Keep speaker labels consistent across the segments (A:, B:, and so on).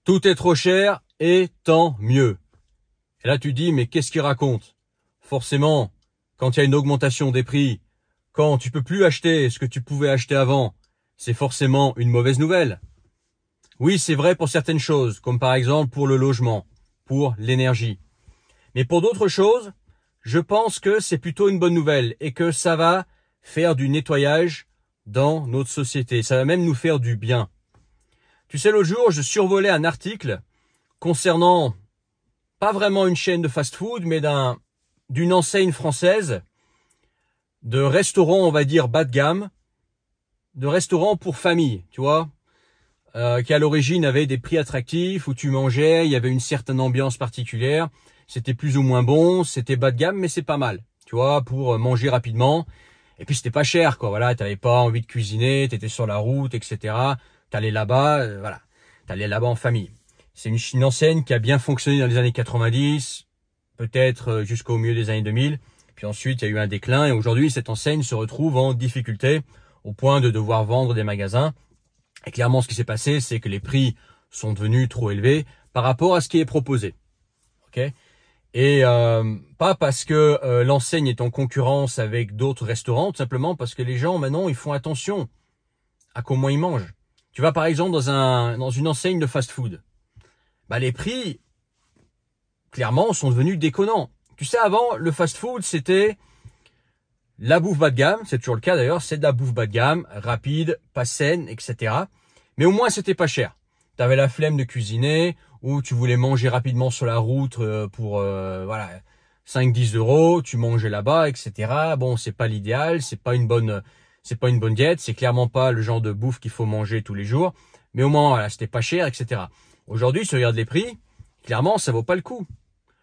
A: Tout est trop cher et tant mieux. Et là, tu te dis, mais qu'est-ce qu'il raconte? Forcément, quand il y a une augmentation des prix, quand tu peux plus acheter ce que tu pouvais acheter avant, c'est forcément une mauvaise nouvelle. Oui, c'est vrai pour certaines choses, comme par exemple pour le logement, pour l'énergie. Mais pour d'autres choses, je pense que c'est plutôt une bonne nouvelle et que ça va faire du nettoyage dans notre société. Ça va même nous faire du bien. Tu sais, l'autre jour, je survolais un article concernant pas vraiment une chaîne de fast-food, mais d'une enseigne française de restaurants, on va dire, bas de gamme, de restaurants pour famille, tu vois, qui à l'origine avait des prix attractifs, où tu mangeais, il y avait une certaine ambiance particulière, c'était plus ou moins bon, c'était bas de gamme, mais c'est pas mal, tu vois, pour manger rapidement. Et puis c'était pas cher, quoi, voilà, t'avais pas envie de cuisiner, t'étais sur la route, etc. T'allais là-bas, voilà, t'allais là-bas en famille. C'est une enseigne qui a bien fonctionné dans les années 90, peut-être jusqu'au milieu des années 2000. Puis ensuite, il y a eu un déclin et aujourd'hui, cette enseigne se retrouve en difficulté au point de devoir vendre des magasins. Et clairement, ce qui s'est passé, c'est que les prix sont devenus trop élevés par rapport à ce qui est proposé. Okay, et pas parce que l'enseigne est en concurrence avec d'autres restaurants, tout simplement parce que les gens, maintenant, ils font attention à comment ils mangent. Tu vas par exemple dans une enseigne de fast-food. Bah, les prix, clairement, sont devenus déconnants. Tu sais, avant, le fast-food, c'était la bouffe bas de gamme. C'est toujours le cas d'ailleurs. C'est de la bouffe bas de gamme, rapide, pas saine, etc. Mais au moins, c'était pas cher. Tu avais la flemme de cuisiner ou tu voulais manger rapidement sur la route pour voilà 5-10 euros. Tu mangeais là-bas, etc. Bon, c'est pas l'idéal. C'est pas une bonne diète. C'est clairement pas le genre de bouffe qu'il faut manger tous les jours. Mais au moins, voilà, c'était pas cher, etc. Aujourd'hui, si tu regardes les prix, clairement, ça vaut pas le coup.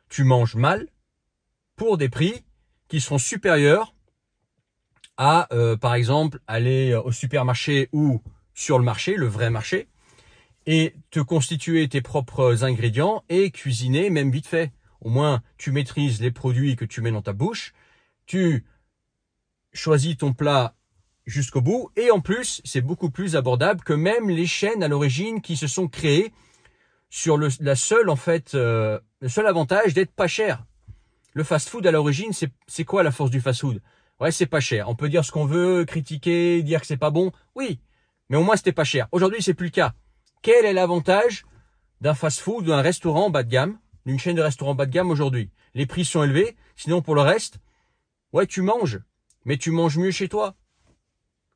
A: Tu manges mal pour des prix qui seront supérieurs à, par exemple, aller au supermarché ou sur le marché, le vrai marché, et te constituer tes propres ingrédients et cuisiner même vite fait. Au moins, tu maîtrises les produits que tu mets dans ta bouche, tu choisis ton plat jusqu'au bout, et en plus, c'est beaucoup plus abordable que même les chaînes à l'origine qui se sont créées sur le seul avantage d'être pas cher. Le fast-food à l'origine, c'est quoi la force du fast-food? Ouais, c'est pas cher. On peut dire ce qu'on veut, critiquer, dire que c'est pas bon. Oui, mais au moins c'était pas cher. Aujourd'hui, c'est plus le cas. Quel est l'avantage d'un fast-food, d'un restaurant bas de gamme, d'une chaîne de restaurants bas de gamme aujourd'hui? Les prix sont élevés. Sinon, pour le reste, ouais, tu manges, mais tu manges mieux chez toi.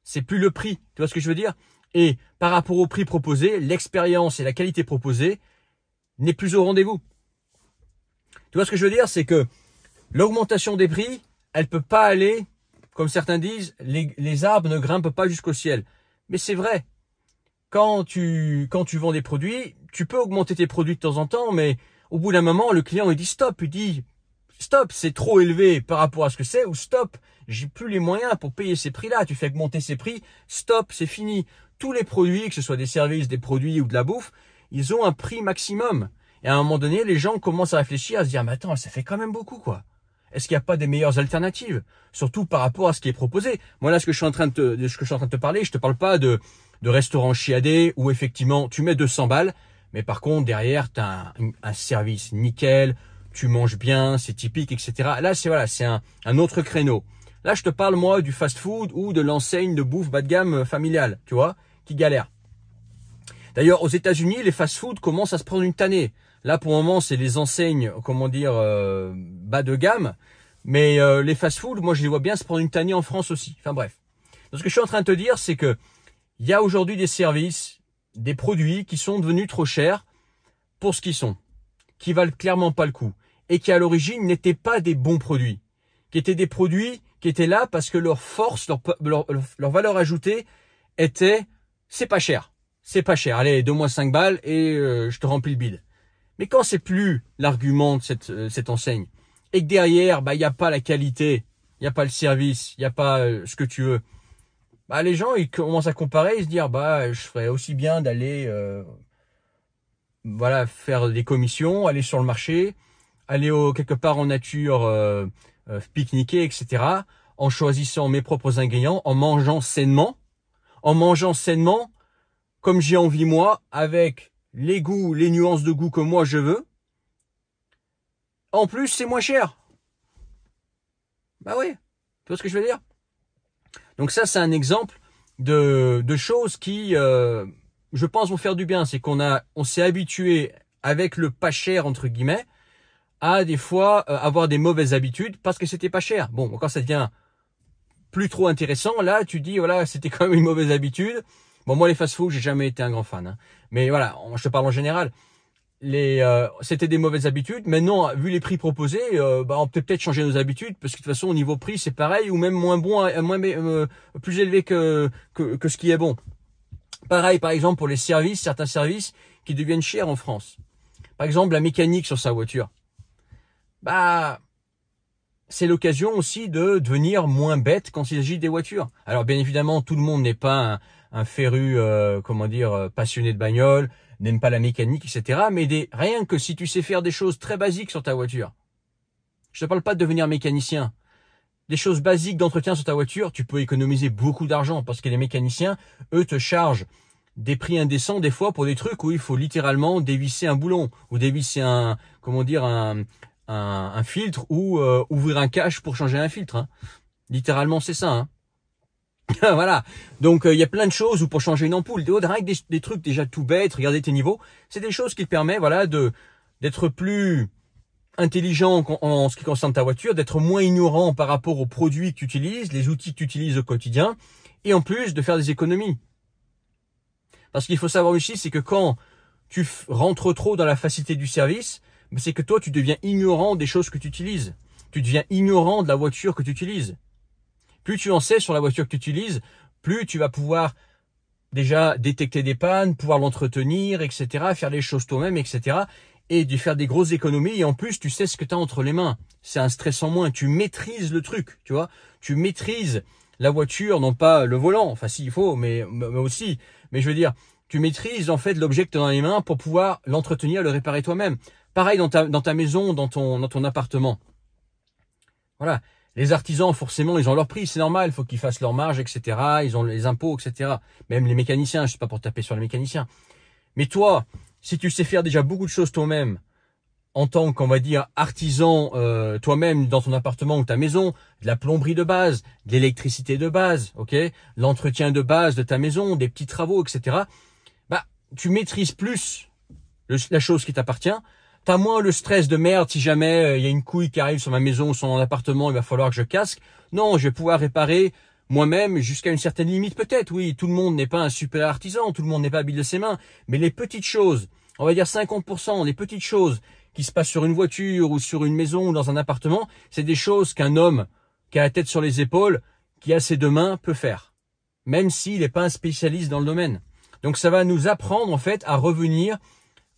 A: C'est plus le prix. Tu vois ce que je veux dire? Et par rapport au prix proposé, l'expérience et la qualité proposée n'est plus au rendez-vous. Tu vois ce que je veux dire? C'est que l'augmentation des prix, elle peut pas aller, comme certains disent, les arbres ne grimpent pas jusqu'au ciel. Mais c'est vrai. Quand tu vends des produits, tu peux augmenter tes produits de temps en temps, mais au bout d'un moment, le client il dit stop, c'est trop élevé par rapport à ce que c'est, ou stop, j'ai plus les moyens pour payer ces prix-là, tu fais augmenter ces prix, stop, c'est fini. Tous les produits, que ce soit des services, des produits ou de la bouffe, ils ont un prix maximum. Et à un moment donné, les gens commencent à réfléchir, à se dire, mais attends, ça fait quand même beaucoup, quoi. Est-ce qu'il n'y a pas des meilleures alternatives? Surtout par rapport à ce qui est proposé. Moi, là, ce que je suis en train de te parler, je te parle pas de restaurants chiadés où effectivement, tu mets 200 balles, mais par contre, derrière, tu as un service nickel, tu manges bien, c'est typique, etc. Là, c'est un autre créneau. Là, je te parle, moi, du fast-food ou de l'enseigne de bouffe bas de gamme familiale, tu vois, qui galère. D'ailleurs, aux États-Unis, les fast-food commencent à se prendre une tannée. Là, pour le moment, c'est les enseignes, bas de gamme. Mais les fast-food, moi, je les vois bien se prendre une tannée en France aussi. Enfin bref. Donc, ce que je suis en train de te dire, c'est que il y a aujourd'hui des services, des produits qui sont devenus trop chers pour ce qu'ils sont, qui valent clairement pas le coup, et qui à l'origine n'étaient pas des bons produits, qui étaient des produits qui étaient là parce que leur force, leur valeur ajoutée était, c'est pas cher. C'est pas cher. Allez, donne-moi 5 balles et je te remplis le bide. Mais quand c'est plus l'argument de cette enseigne et que derrière, bah, il n'y a pas la qualité, il n'y a pas le service, il n'y a pas ce que tu veux, bah, les gens, ils commencent à comparer et se dire, bah, je ferais aussi bien d'aller, voilà, faire des commissions, aller sur le marché, aller quelque part en nature, pique-niquer, etc., en choisissant mes propres ingrédients, en mangeant sainement, comme j'ai envie moi, avec les goûts, les nuances de goût que moi je veux. En plus, c'est moins cher. Bah oui, tu vois ce que je veux dire? Donc ça, c'est un exemple de choses qui, je pense, vont faire du bien. C'est on s'est habitué avec le pas cher, entre guillemets, à des fois avoir des mauvaises habitudes parce que c'était pas cher. Bon, quand ça devient plus trop intéressant, là, tu dis, voilà, c'était quand même une mauvaise habitude. Bon, moi, les fast-food, j'ai jamais été un grand fan, hein. Mais voilà, je te parle en général. C'était des mauvaises habitudes. Maintenant, vu les prix proposés, on peut peut-être changer nos habitudes parce que de toute façon, au niveau prix, c'est pareil ou même moins bon, plus élevé que ce qui est bon. Pareil, par exemple, pour les services, certains services qui deviennent chers en France. Par exemple, la mécanique sur sa voiture. Bah, c'est l'occasion aussi de devenir moins bête quand il s'agit des voitures. Alors, bien évidemment, tout le monde n'est pas un féru, passionné de bagnole, n'aime pas la mécanique, etc. Mais rien que si tu sais faire des choses très basiques sur ta voiture. Je te parle pas de devenir mécanicien. Des choses basiques d'entretien sur ta voiture, tu peux économiser beaucoup d'argent parce que les mécaniciens, eux, te chargent des prix indécents des fois pour des trucs où il faut littéralement dévisser un boulon ou dévisser un filtre ou ouvrir un cache pour changer un filtre. Hein. Littéralement, c'est ça. Hein. Voilà. Donc, il y a plein de choses où pour changer une ampoule, rien que des trucs déjà tout bêtes, regarder tes niveaux, c'est des choses qui te permettent, voilà, d'être plus intelligent en ce qui concerne ta voiture, d'être moins ignorant par rapport aux produits que tu utilises, les outils que tu utilises au quotidien, et en plus de faire des économies. Parce qu'il faut savoir aussi, c'est que quand tu rentres trop dans la facilité du service, c'est que toi, tu deviens ignorant des choses que tu utilises. Tu deviens ignorant de la voiture que tu utilises. Plus tu en sais sur la voiture que tu utilises, plus tu vas pouvoir déjà détecter des pannes, pouvoir l'entretenir, etc., faire les choses toi-même, etc., et de faire des grosses économies. Et en plus, tu sais ce que tu as entre les mains. C'est un stress en moins. Tu maîtrises le truc, tu vois. Tu maîtrises la voiture, non pas le volant. Enfin, si, il faut, mais aussi. Mais je veux dire, tu maîtrises en fait l'objet que tu as dans les mains pour pouvoir l'entretenir, le réparer toi-même. Pareil dans ta maison, dans ton appartement. Voilà. Les artisans, forcément, ils ont leur prix, c'est normal, il faut qu'ils fassent leur marge, etc. Ils ont les impôts, etc. Même les mécaniciens, je sais pas pour taper sur les mécaniciens. Mais toi, si tu sais faire déjà beaucoup de choses toi-même, en tant qu'on va dire artisan toi-même dans ton appartement ou ta maison, de la plomberie de base, de l'électricité de base, ok, l'entretien de base de ta maison, des petits travaux, etc. Bah, tu maîtrises plus la chose qui t'appartient. T'as moins le stress de merde si jamais il y a une couille qui arrive sur ma maison ou sur mon appartement, il va falloir que je casque. Non, je vais pouvoir réparer moi-même jusqu'à une certaine limite peut-être. Oui, tout le monde n'est pas un super artisan, tout le monde n'est pas habile de ses mains, mais les petites choses, on va dire 50%, les petites choses qui se passent sur une voiture ou sur une maison ou dans un appartement, c'est des choses qu'un homme qui a la tête sur les épaules, qui a ses deux mains, peut faire, même s'il n'est pas un spécialiste dans le domaine. Donc ça va nous apprendre en fait à revenir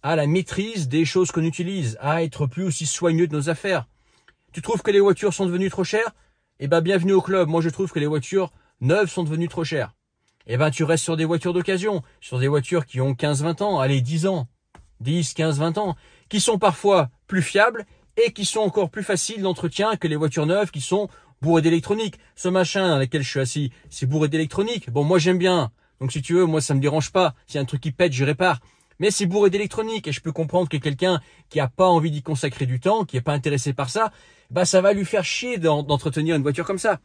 A: à la maîtrise des choses qu'on utilise, à être plus aussi soigneux de nos affaires. Tu trouves que les voitures sont devenues trop chères? Eh ben, bienvenue au club. Moi, je trouve que les voitures neuves sont devenues trop chères. Eh ben, tu restes sur des voitures d'occasion, sur des voitures qui ont 15-20 ans, allez, 10 ans, 10, 15, 20 ans, qui sont parfois plus fiables et qui sont encore plus faciles d'entretien que les voitures neuves qui sont bourrées d'électronique. Ce machin dans lequel je suis assis, c'est bourré d'électronique. Bon, moi, j'aime bien. Donc, si tu veux, moi, ça me dérange pas. S'il y a un truc qui pète, je répare. Mais c'est bourré d'électronique et je peux comprendre que quelqu'un qui a pas envie d'y consacrer du temps, qui est pas intéressé par ça, bah ça va lui faire chier d'entretenir une voiture comme ça.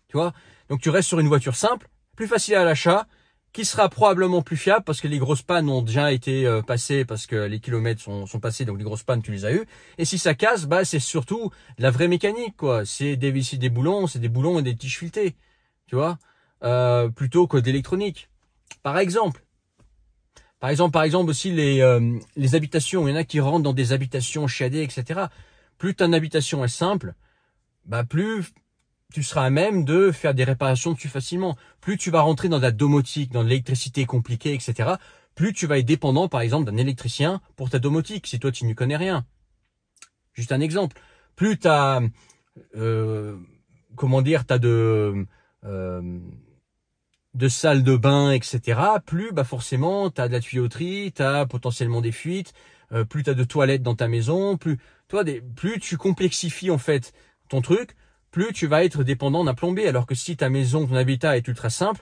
A: Tu vois? Donc tu restes sur une voiture simple, plus facile à l'achat, qui sera probablement plus fiable parce que les grosses pannes ont déjà été passées parce que les kilomètres sont passés, donc les grosses pannes tu les as eues. Et si ça casse, bah c'est surtout la vraie mécanique quoi. C'est dévisser des boulons, c'est des boulons et des tiges filetées, tu vois, plutôt que d'électronique. Par exemple aussi les habitations. Il y en a qui rentrent dans des habitations chiadées, etc. Plus ton habitation est simple, bah plus tu seras à même de faire des réparations dessus facilement. Plus tu vas rentrer dans la domotique, dans l'électricité compliquée, etc. Plus tu vas être dépendant, par exemple, d'un électricien pour ta domotique, si toi tu n'y connais rien. Juste un exemple. Plus tu as, de salles de bain, etc., plus bah forcément tu as de la tuyauterie, tu as potentiellement des fuites, plus tu as de toilettes dans ta maison, plus tu complexifies en fait ton truc, plus tu vas être dépendant d'un plombier. Alors que si ta maison, ton habitat est ultra simple,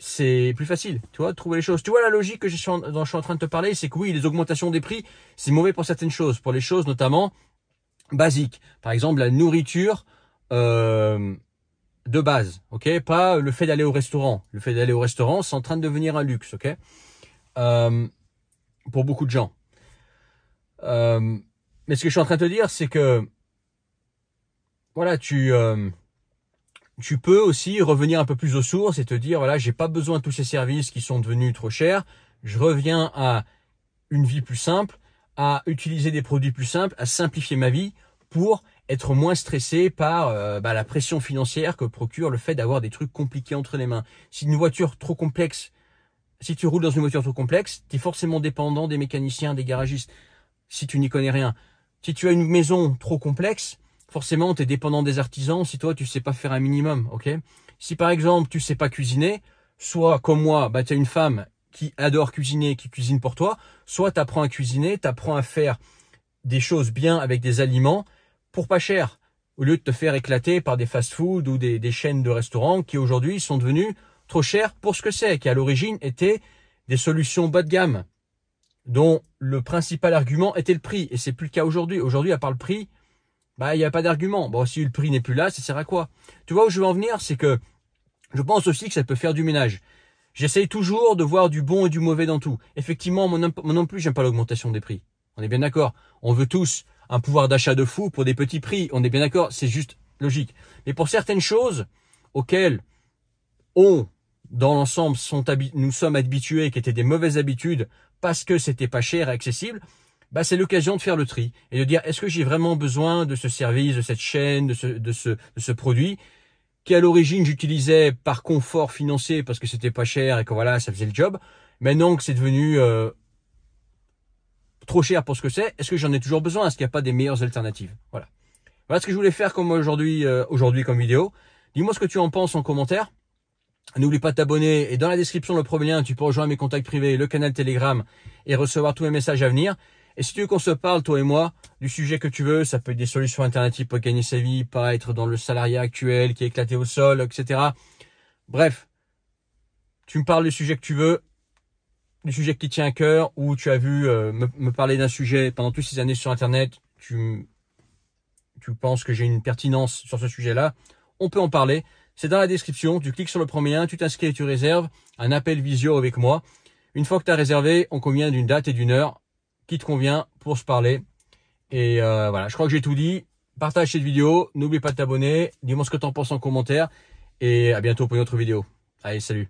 A: c'est plus facile, tu vois, de trouver les choses. Tu vois la logique que dont je suis en train de te parler, c'est que oui, les augmentations des prix, c'est mauvais pour certaines choses, pour les choses notamment basiques. Par exemple, la nourriture de base, ok, pas le fait d'aller au restaurant. Le fait d'aller au restaurant, c'est en train de devenir un luxe, ok, pour beaucoup de gens. Mais ce que je suis en train de te dire, c'est que voilà, tu peux aussi revenir un peu plus aux sources et te dire, voilà, j'ai pas besoin de tous ces services qui sont devenus trop chers. Je reviens à une vie plus simple, à utiliser des produits plus simples, à simplifier ma vie pour être moins stressé par la pression financière que procure le fait d'avoir des trucs compliqués entre les mains. Si une voiture trop complexe, si tu roules dans une voiture trop complexe, tu es forcément dépendant des mécaniciens, des garagistes, si tu n'y connais rien. Si tu as une maison trop complexe, forcément, tu es dépendant des artisans si toi, tu sais pas faire un minimum, ok? Si par exemple, tu sais pas cuisiner, soit comme moi, tu as une femme qui adore cuisiner, qui cuisine pour toi, soit tu apprends à cuisiner, tu apprends à faire des choses bien avec des aliments pour pas cher, au lieu de te faire éclater par des fast-food ou des chaînes de restaurants qui aujourd'hui sont devenues trop chères pour ce que c'est, qui à l'origine étaient des solutions bas de gamme, dont le principal argument était le prix, et c'est plus le cas aujourd'hui. Aujourd'hui, à part le prix, il n'y a pas d'argument. Bon, si le prix n'est plus là, ça sert à quoi? Tu vois où je veux en venir, c'est que je pense aussi que ça peut faire du ménage. J'essaye toujours de voir du bon et du mauvais dans tout. Effectivement, moi non plus, j'aime pas l'augmentation des prix. On est bien d'accord. On veut tous un pouvoir d'achat de fou pour des petits prix. On est bien d'accord, c'est juste logique. Mais pour certaines choses auxquelles dans l'ensemble, nous sommes habitués, qui étaient des mauvaises habitudes parce que c'était pas cher et accessible, c'est l'occasion de faire le tri et de dire, est-ce que j'ai vraiment besoin de ce service, de cette chaîne, de ce produit qui à l'origine j'utilisais par confort financier parce que c'était pas cher et que voilà, ça faisait le job. Maintenant que c'est devenu trop cher pour ce que c'est, est-ce que j'en ai toujours besoin? Est-ce qu'il n'y a pas des meilleures alternatives? Voilà. Voilà ce que je voulais faire comme aujourd'hui comme vidéo. Dis-moi ce que tu en penses en commentaire. N'oublie pas de t'abonner et dans la description, le premier lien, tu peux rejoindre mes contacts privés, le canal Telegram et recevoir tous mes messages à venir. Et si tu veux qu'on se parle, toi et moi, du sujet que tu veux, ça peut être des solutions alternatives pour gagner sa vie, pas être dans le salariat actuel qui est éclaté au sol, etc. Bref, tu me parles du sujet que tu veux, du sujet qui tient à cœur, ou tu as vu me parler d'un sujet pendant toutes ces années sur Internet, tu penses que j'ai une pertinence sur ce sujet-là, on peut en parler. C'est dans la description, tu cliques sur le premier lien, tu t'inscris et tu réserves un appel visio avec moi. Une fois que tu as réservé, on convient d'une date et d'une heure qui te convient pour se parler. Et voilà, je crois que j'ai tout dit. Partage cette vidéo, n'oublie pas de t'abonner, dis-moi ce que tu en penses en commentaire et à bientôt pour une autre vidéo. Allez, salut.